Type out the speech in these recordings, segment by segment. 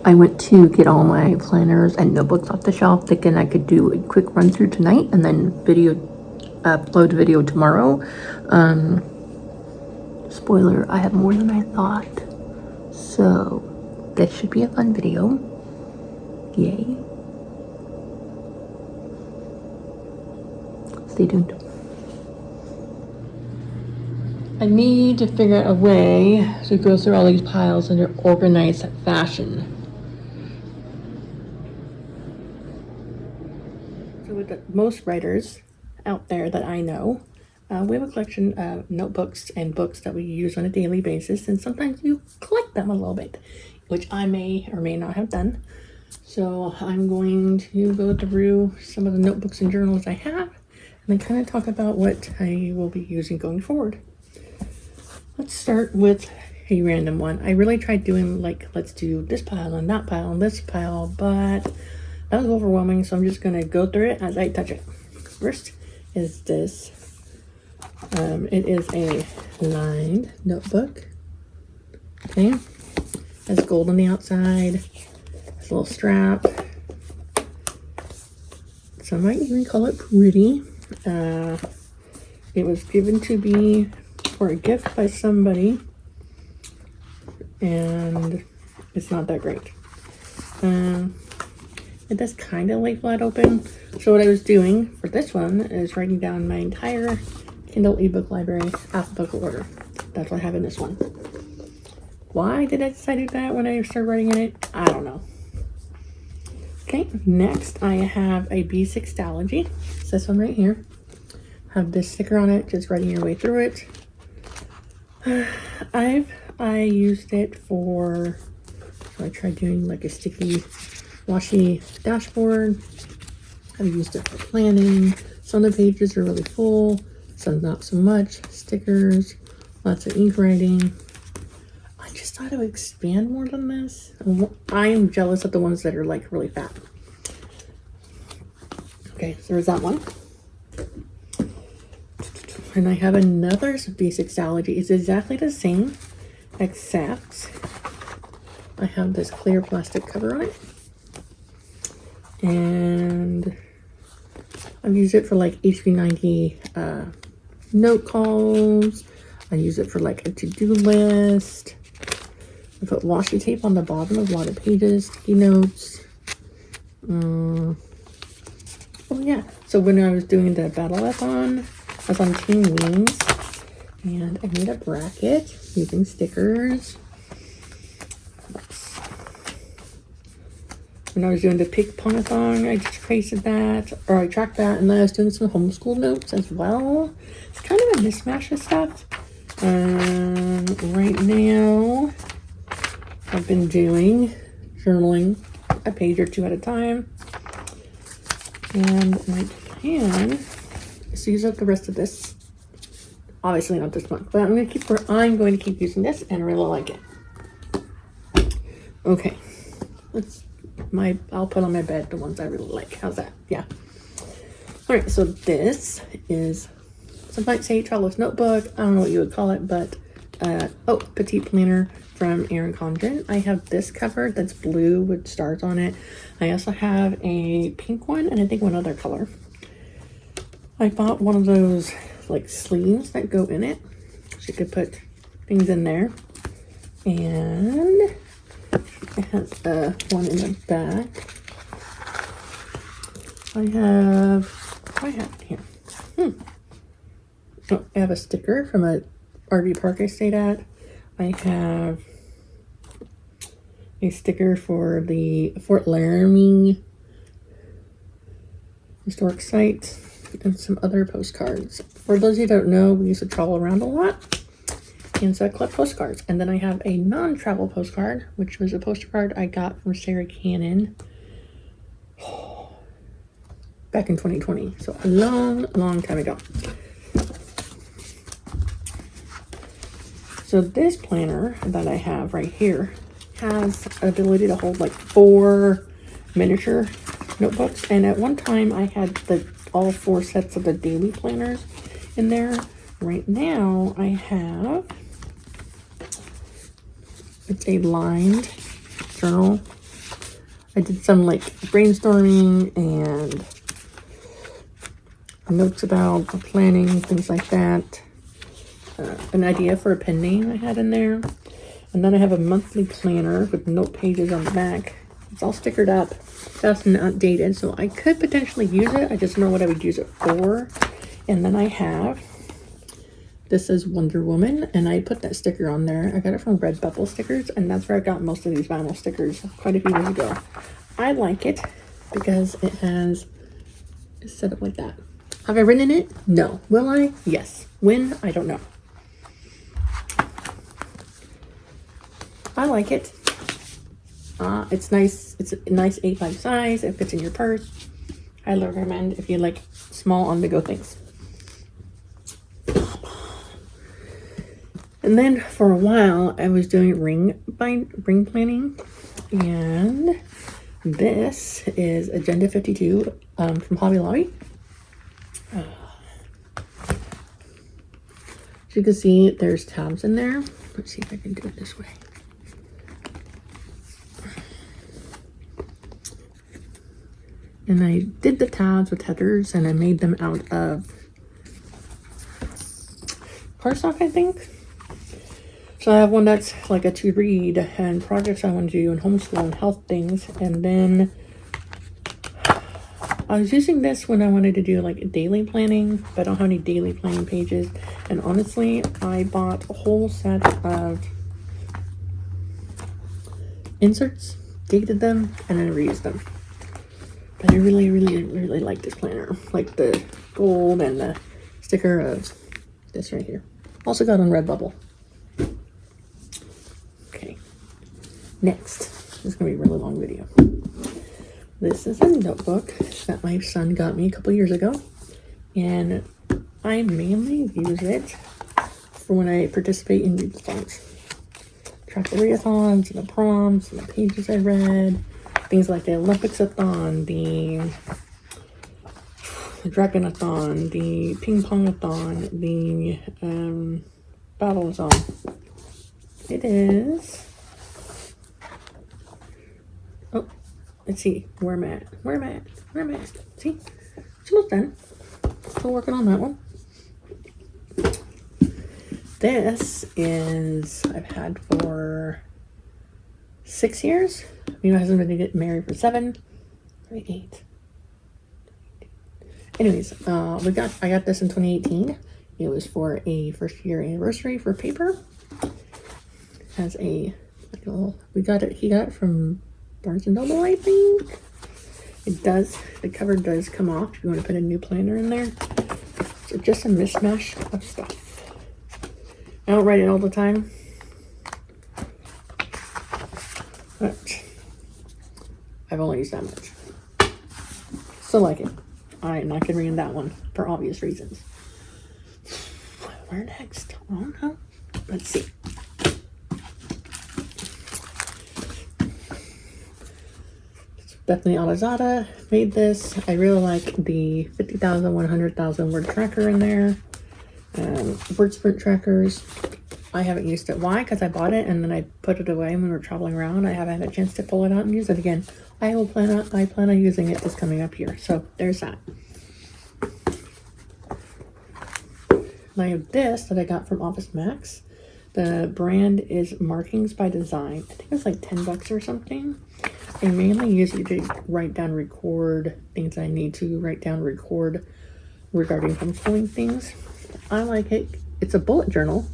I went to get all my planners and notebooks off the shelf, thinking I could do a quick run through tonight and then upload video tomorrow. Spoiler, I have more than I thought. So this should be a fun video. Yay. Stay tuned. I need to figure out a way to go through all these piles in an organized fashion. So with most writers out there that I know, we have a collection of notebooks and books that we use on a daily basis, and sometimes you collect them a little bit, which I may or may not have done. So I'm going to go through some of the notebooks and journals I have, and then kind of talk about what I will be using going forward. Let's start with a random one. I really tried doing like, let's do this pile and that pile and this pile, but that was overwhelming, so I'm just going to go through it as I touch it. First is this. It is a lined notebook. Okay. Has gold on the outside. Has a little strap. Some might even call it pretty. It was given to me for a gift by somebody, and it's not that great. It does kind of lay flat open. So what I was doing for this one is writing down my entire Kindle ebook library alphabetical order. That's what I have in this one. Why did I decide to do that when I started writing in it? I don't know. Okay, next I have a B6 It's this one right here. Have this sticker on it, just writing your way through it. I used it for, so I tried doing like a sticky washi dashboard. I've used it for planning. Some of the pages are really full, some not so much. Stickers, lots of ink writing. I just thought it would expand more than this. I'm jealous of the ones that are like really fat. Okay, so there's that one. And I have another B6. It's exactly the same, except I have this clear plastic cover on it. And I've used it for like HB90 note calls. I use it for like a to-do list. I put washi tape on the bottom of a lot of pages, sticky notes. Oh yeah, so when I was doing the battle-a-thon, I was on Team Wings, and I made a bracket using stickers. Oops. When I was doing the ping-pong-a-thon, I just pasted that, or I tracked that, and then I was doing some homeschool notes as well. It's kind of a mishmash of stuff. Right now, I've been doing journaling a page or two at a time, and my plan is to use up the rest of this. Obviously not this month, but I'm going to keep using this, and I really like it. Okay, I'll put on my bed the ones I really like. How's that? Yeah. All right, so this is, some might say traveler's notebook. I don't know what you would call it, but petite planner from Erin Condren. I have this cover that's blue with stars on it. I also have a pink one, and I think one other color. I bought one of those like sleeves that go in it, so you could put things in there. And it has one in the back. I have here. Oh, I have a sticker from a RV park I stayed at. I have a sticker for the Fort Laramie historic site, and some other postcards. For those who don't know, we used to travel around a lot, and so I collect postcards. And then I have a non-travel postcard, which was a postcard I got from Sarah Cannon back in 2020, so a long time ago. So this planner that I have right here has the ability to hold like 4 miniature notebooks, and at one time I had all 4 sets of the daily planners in there. Right now I have, it's a lined journal I did some like brainstorming and notes about planning, things like that. An idea for a pen name I had in there. And then I have a monthly planner with note pages on the back. It's all stickered up, fast and outdated, so I could potentially use it. I just don't know what I would use it for. And then I have, this is Wonder Woman, and I put that sticker on there. I got it from Redbubble Stickers, and that's where I got most of these vinyl stickers quite a few years ago. I like it because it has, it's set up like that. Have I written in it? No. Will I? Yes. When? I don't know. I like it. It's nice. It's a nice A5 size. It fits in your purse. I recommend if you like small on-the-go things. And then for a while, I was doing ring planning, and this is Agenda 52 from Hobby Lobby. As you can see, there's tabs in there. Let's see if I can do it this way. And I did the tabs with headers, and I made them out of cardstock, I think. So I have one that's like a to read and projects I want to do and homeschool and health things. And then I was using this when I wanted to do like daily planning, but I don't have any daily planning pages. And honestly, I bought a whole set of inserts, dated them, and then reused them. But I really, really, really like this planner. Like the gold and the sticker of this right here. Also got on Redbubble. Okay. Next. This is going to be a really long video. This is a notebook that my son got me a couple years ago. And I mainly use it for when I participate in readathons. Track the readathons and the prompts and the pages I read. Things like the Olympics-a-thon, the Dragon-a-thon, the Ping-pong-a-thon, the Battle-a-thon. It is... Oh, let's see. Where am I at? See? It's almost done. Still working on that one. This is... I've had for 6 years. Me and my husband been getting married for 7, 8. Anyways, I got this in 2018. It was for a first year anniversary for paper. Has a little, he got it from Barnes & Noble, I think. The cover does come off if you want to put a new planner in there. So just a mishmash of stuff. I don't write it all the time, but I've only used that much. Still like it. I'm not gonna read that one for obvious reasons. Where next? I don't know. Let's see. Bethany Alazada made this. I really like the 50,000, 100,000 word tracker in there. Word sprint trackers. I haven't used it. Why? Because I bought it and then I put it away when we were traveling around. I haven't had a chance to pull it out and use it again. I plan on using it this coming up here. So there's that. And I have this that I got from Office Max. The brand is Markings by Design. I think it's like $10 or something. I mainly use it to write down, record things I need to write down, record regarding homeschooling things. I like it. It's a bullet journal.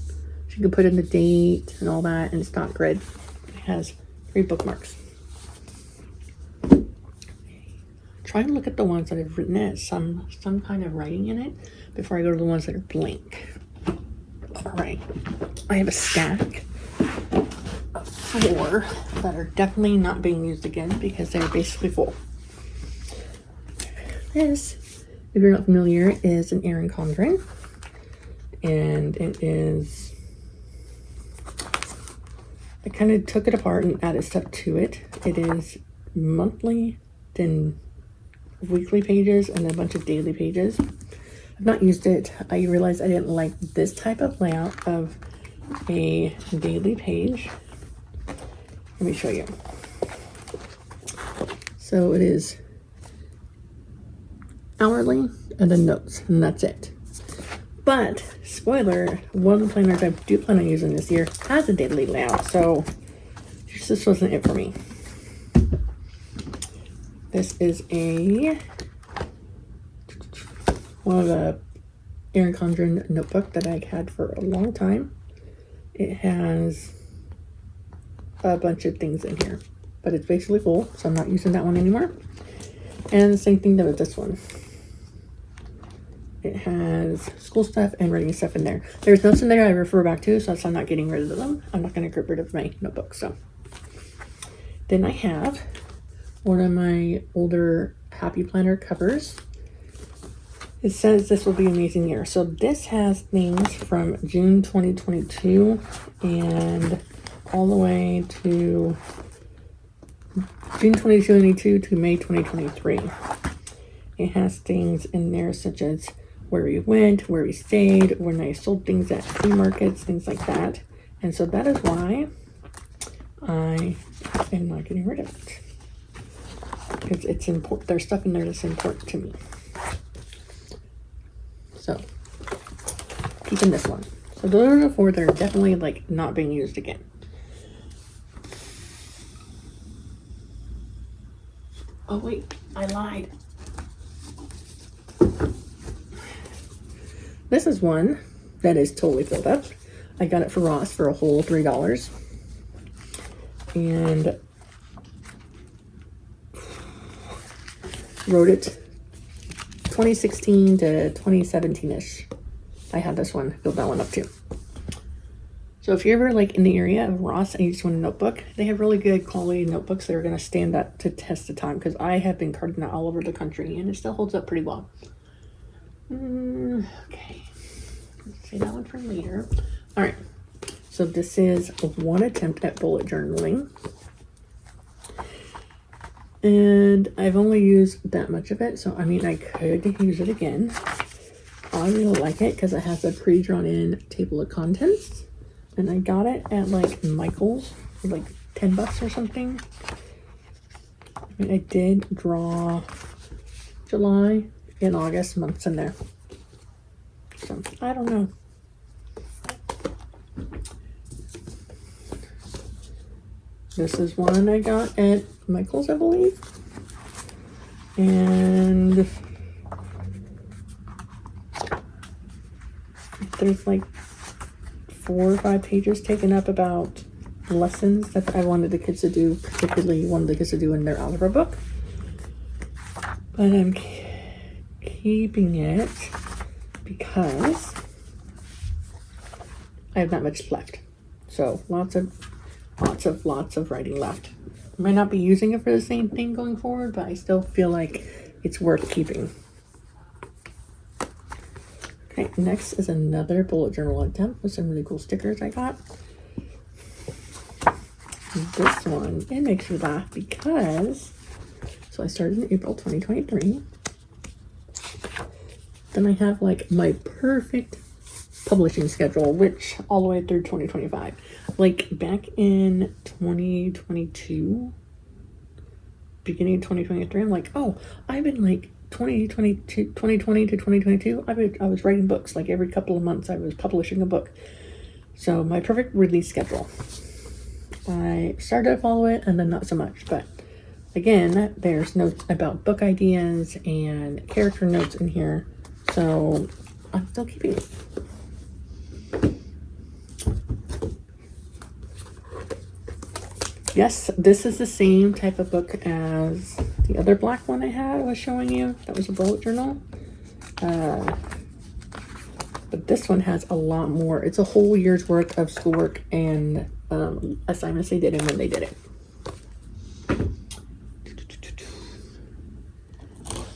So you can put in the date and all that, and it's not grid. It has 3 bookmarks. Try and look at the ones that I've written at some kind of writing in it before I go to the ones that are blank. All right, I have a stack of 4 that are definitely not being used again because they're basically full. This, if you're not familiar, is an Erin Condren, and it is, I kind of took it apart and added stuff to it. It is monthly, then weekly pages, and a bunch of daily pages. I've not used it. I realized I didn't like this type of layout of a daily page. Let me show you. So it is hourly and then notes, and that's it. But spoiler, one of the planners I do plan on using this year has a daily layout, so this wasn't it for me. This is one of the Erin Condren notebook that I had for a long time. It has a bunch of things in here, but it's basically full, so I'm not using that one anymore. And the same thing with this one. It has school stuff and writing stuff in there. There's notes in there I refer back to, so I'm not getting rid of them. I'm not going to get rid of my notebook. So then I have one of my older Happy Planner covers. It says this will be an amazing year. So this has things from June 2022 and all the way to June 2022 to May 2023. It has things in there such as where we went, where we stayed, when I sold things at flea markets, things like that. And so that is why I am not getting rid of it. Because it's important. There's stuff in there that's important to me. So, keeping this one. So those are the four that are definitely like not being used again. Oh wait, I lied. This is one that is totally filled up. I got it for Ross for a whole $3. And wrote it 2016 to 2017-ish. I had this one, filled that one up too. So if you're ever like in the area of Ross and you just want a notebook, they have really good quality notebooks that are going to stand up to test of time, because I have been carding that all over the country and it still holds up pretty well. Okay, let's say that one for later. All right, so this is one attempt at bullet journaling. And I've only used that much of it, so I mean I could use it again. I really like it because it has a pre-drawn in table of contents. And I got it at like Michael's for like $10 or something. I mean, I did draw July and August months in there. So I don't know. This is one I got at Michael's, I believe. And there's like 4 or 5 pages taken up about lessons that I wanted the kids to do, particularly wanted the kids to do in their algebra book. But I'm keeping it because I have not much left. So lots of writing left. I might not be using it for the same thing going forward, but I still feel like it's worth keeping. Okay, next is another bullet journal attempt with some really cool stickers I got. This one, it makes me laugh because, so I started in April 2023. Then I have like my perfect publishing schedule, which all the way through 2025. Like back in 2022, beginning of 2023, I'm like, oh, I've been like 2020 to 2022, I was writing books. Like every couple of months I was publishing a book. So my perfect release schedule. I started to follow it and then not so much, but again, there's notes about book ideas and character notes in here, so I'm still keeping it. Yes, this is the same type of book as the other black one I was showing you. That was a bullet journal. But this one has a lot more. It's a whole year's worth of schoolwork and assignments they did and when they did it.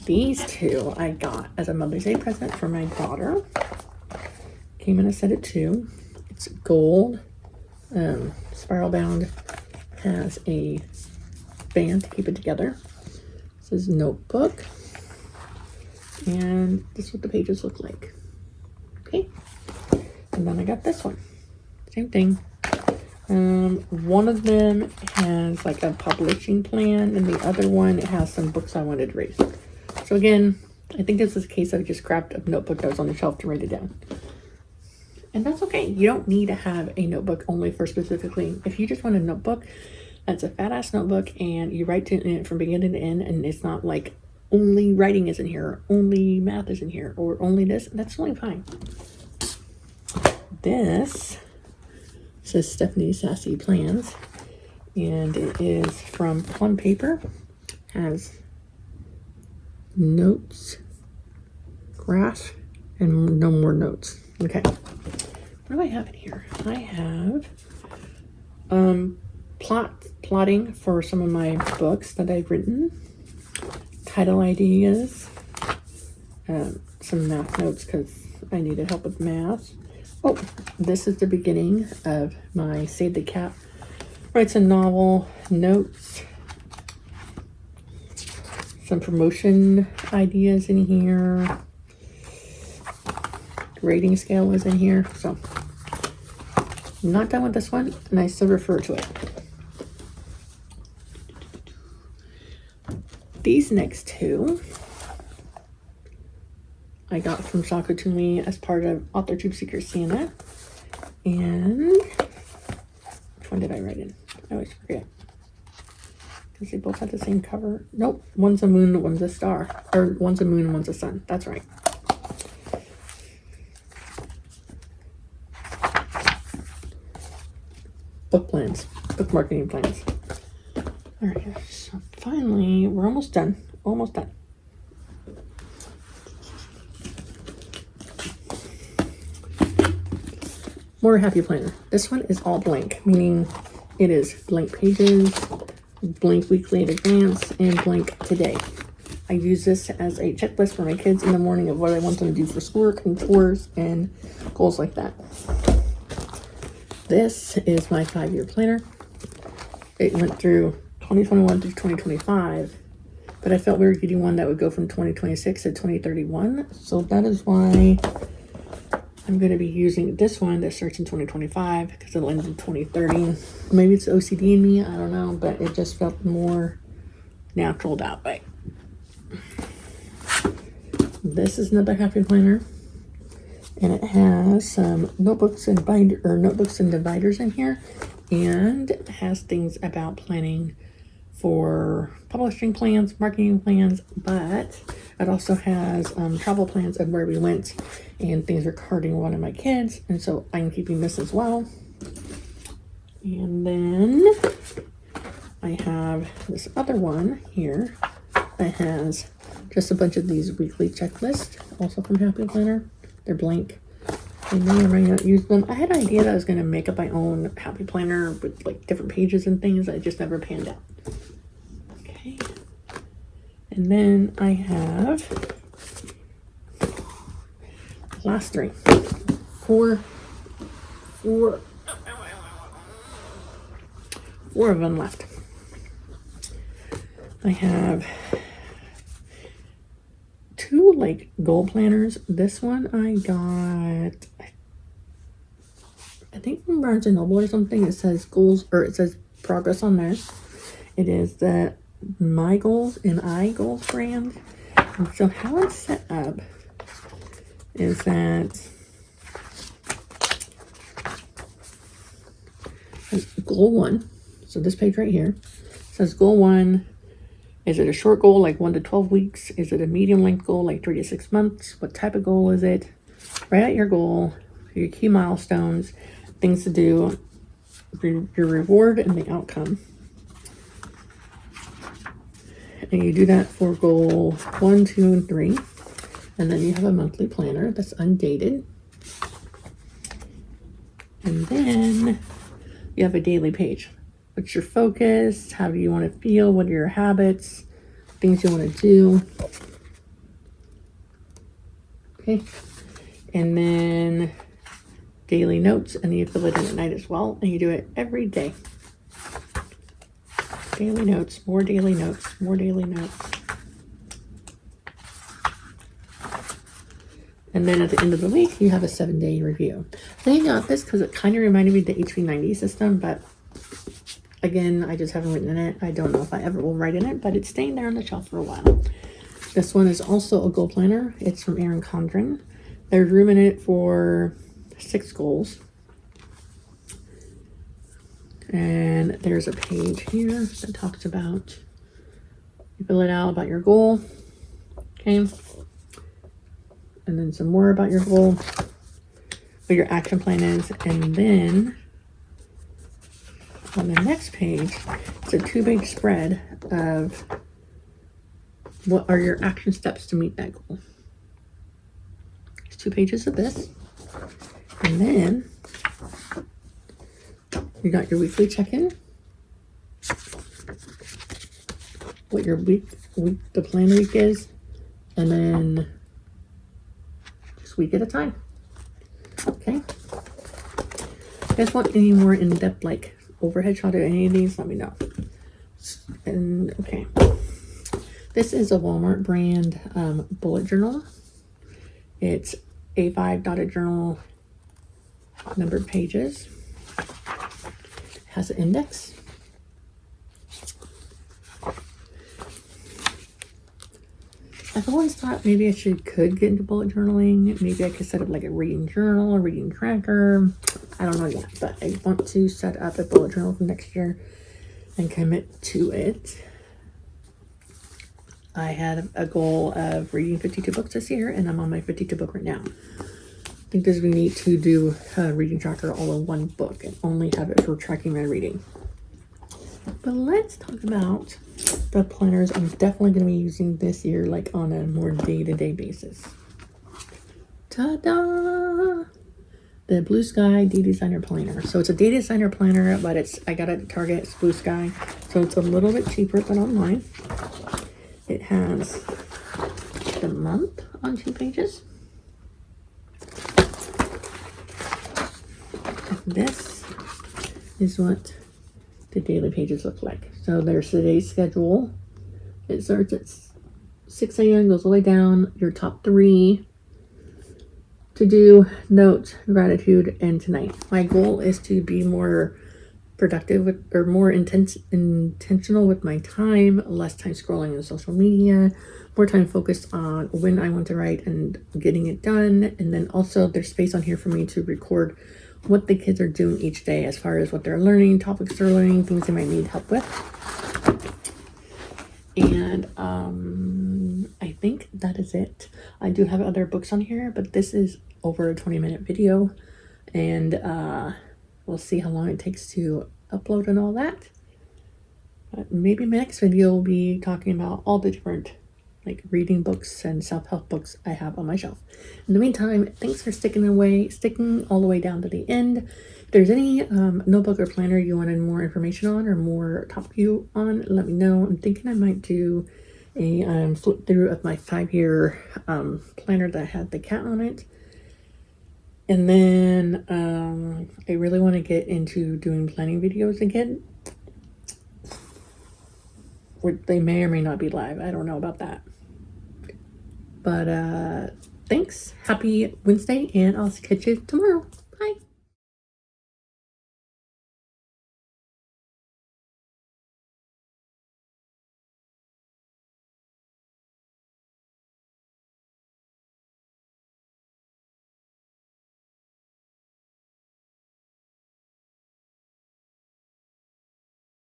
These two I got as a Mother's Day present for my daughter. Came in a set of 2. It's gold, spiral bound. Has a band to keep it together. This is notebook, and this is what the pages look like. Okay, and then I got this one, same thing, One of them has like a publishing plan, and the other one has some books I wanted to read. So again, I think this is a case I just grabbed a notebook that was on the shelf to write it down. And that's okay. You don't need to have a notebook only for specifically. If you just want a notebook, that's a fat ass notebook, and you write in it from beginning to end, and it's not like only writing is in here, or only math is in here, or only this. That's totally fine. This says Stephanie's Sassy Plans, and it is from Plum Paper. Has notes, graph, and no more notes. Okay, what do I have in here? I have plotting for some of my books that I've written, title ideas, some math notes because I needed help with math. Oh, this is the beginning of my Save the Cat Writes a Novel notes. Some promotion ideas in here. Rating scale is in here. So, I'm not done with this one, and I still refer to it. These next two I got from Sako Toomey as part of Author Tube Seeker Santa. And which one did I write in? I always forget. Because they both have the same cover. Nope. One's a moon, one's a star. Or one's a moon, one's a sun. That's right. Book plans. Book marketing plans. Alright, so finally, we're almost done. Almost done. More Happy Planner. This one is all blank, meaning it is blank pages, blank weekly at a glance, and blank today. I use this as a checklist for my kids in the morning of what I want them to do for schoolwork and chores and goals like that. This is my 5-year planner. It went through 2021 through 2025, but I felt weird getting one that would go from 2026 to 2031. So that is why I'm going to be using this one that starts in 2025 because it ends in 2030. Maybe it's OCD in me, I don't know, but it just felt more natural that way. This is another Happy Planner, and it has some notebooks and notebooks and dividers in here, and it has things about planning for publishing plans, marketing plans, but it also has travel plans of where we went and things regarding one of my kids, and so I'm keeping this as well. And then I have this other one here that has just a bunch of these weekly checklists, also from Happy Planner. They're blank. I may or may not use them. I had an idea that I was going to make up my own Happy Planner with like different pages and things. I just never panned out. Okay. And then I have the last three. Four of them left. I have two like goal planners. This one I got, I think from Barnes & Noble or something. It says goals, or it says progress on there. It is the My Goals and I Goals brand. And so how it's set up is that goal 1, so this page right here says goal 1. Is it a short goal like 1 to 12 weeks? Is it a medium length goal like 3 to 6 months? What type of goal is it? Write out your goal, your key milestones, things to do, your reward, and the outcome. And you do that for goal 1, 2, and 3. And then you have a monthly planner that's undated. And then you have a daily page. What's your focus? How do you want to feel? What are your habits? Things you want to do. Okay. And then daily notes, and you fill it in at night as well. And you do it every day. Daily notes, more daily notes, more daily notes. And then at the end of the week, you have a 7-day review. They got this because it kind of reminded me of the HV90 system, but again, I just haven't written in it. I don't know if I ever will write in it, but it's staying there on the shelf for a while. This one is also a goal planner. It's from Erin Condren. There's room in it for 6 goals. And there's a page here that talks about, you fill it out about your goal. Okay. And then some more about your goal, what your action plan is. And then on the next page, it's a 2-page spread of what are your action steps to meet that goal. There's 2 pages of this. And then you got your weekly check-in, what your week, the plan week is, and then just week at a time. Okay. If you guys want any more in-depth, like overhead shot of any of these, let me know. And okay, this is a Walmart brand bullet journal. It's A5 dotted journal, numbered pages. Has an index. I've always thought maybe I could get into bullet journaling. Maybe I could set up like a reading journal, a reading tracker. I don't know yet, but I want to set up a bullet journal for next year and commit to it. I had a goal of reading 52 books this year, and I'm on my 52 book right now. I think there's we need to do a reading tracker all in one book and only have it for tracking my reading. But let's talk about the planners I'm definitely going to be using this year, like on a more day-to-day basis. Ta-da! The Blue Sky Day Designer Planner. So it's a day designer planner, but I got it at Target. It's Blue Sky, so it's a little bit cheaper than online. It has the month on 2 pages. This is what the daily pages look like. So there's today's schedule. It starts at 6 a.m., goes all the way down. Your top 3 to do, notes, gratitude, and tonight. My goal is to be more productive with, or more intentional with my time, less time scrolling on social media, more time focused on when I want to write and getting it done. And then also there's space on here for me to record what the kids are doing each day as far as what they're learning, topics they're learning, things they might need help with. And I think that is it. I do have other books on here, but this is over a 20-minute video, and we'll see how long it takes to upload and all that. But maybe my next video will be talking about all the different like reading books and self-help books I have on my shelf. In the meantime, thanks for sticking all the way down to the end. If there's any notebook or planner you wanted more information on or more top view on, let me know. I'm thinking I might do a flip through of my 5-year planner that had the cat on it. And then I really want to get into doing planning videos again. They may or may not be live. I don't know about that. But thanks. Happy Wednesday, and I'll catch you tomorrow.